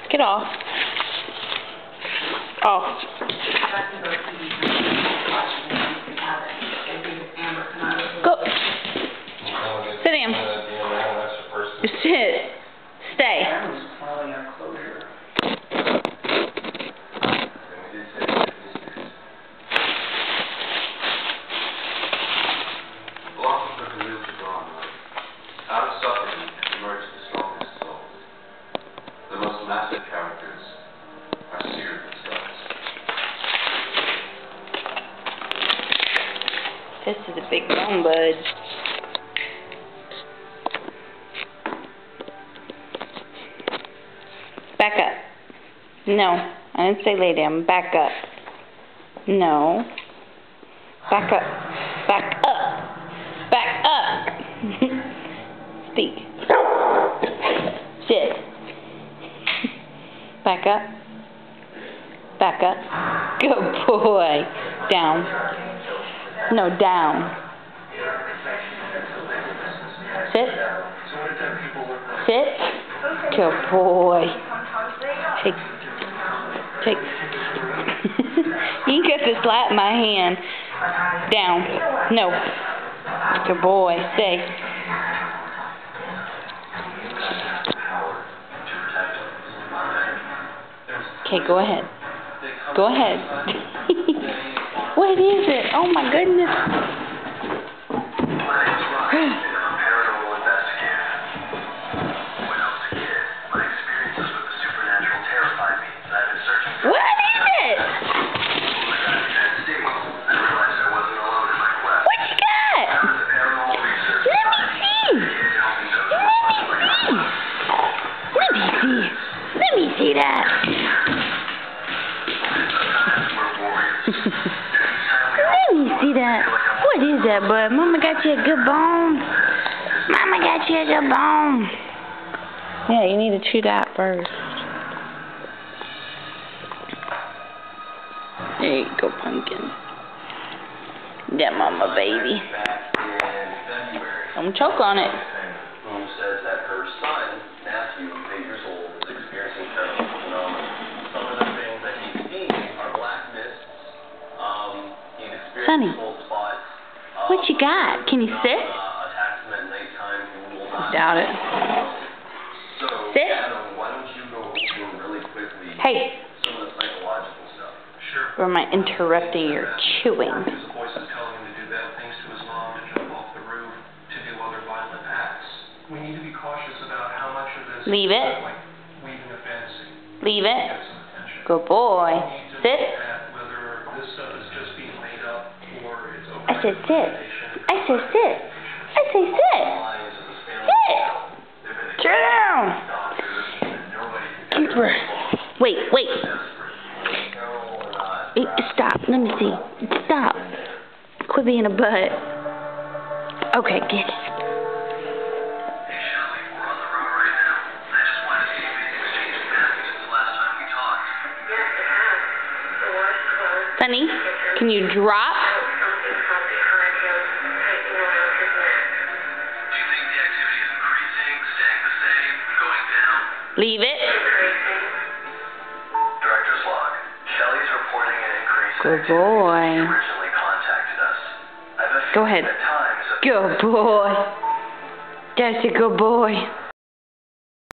Get off. Off. Go. Sit down. Sit. Stay. Out of suffering emerge the strongest souls. The most massive characters are seared with stars. This is a big bone, bud. Back up. No, I didn't say lay down. Back up. No. Back up. Back up. Back up. Speak. Sit. Back up. Back up. Good boy. Down. No, down. Sit. Sit. Good boy. Take. You can get to slap my hand. Down. No. Good boy. Stay. Okay, go ahead. Go ahead. What is it? Oh my goodness. What is it? What you got? Let me see. Let me see that. Let me see that. What is that, bud? Mama got you a good bone. Mama got you a good bone. Yeah, you need to chew that first. There you go, pumpkin. Yeah, mama, baby. Don't choke on it. Who says that her son, Matthew, 8 years old, is experiencing terrible phenomena. Some of the things that he's seeing are black mists. He's experiencing Sonny, cold spots. what you got? Can you sit? Attacks him at nighttime. He will not. Doubt it. So, Sit. Adam, why don't you go over really quickly Hey. some of the psychological stuff? Sure. Or am I interrupting your chewing? His voice is telling him to do bad things to his mom, to jump off the roof, to do other violent acts. We need to be cautious about how much of this Leave it. is like weaving a fantasy. Leave it. Get some attention. Good boy. We need to Sit. look at whether this stuff is just being made up or it's I said sit. I said sit. I say sit. Sit. Sit down. Keeper. Wait. Stop. Let me see. Stop. Quit being a butt. Okay, get it. Sonny, can you drop? Do you think the activity is increasing, staying the same, going down? Leave it. Director's log. Shelley's reporting an increase. Good boy. She originally contacted us. Go ahead. At times, Good boy. That's a good boy.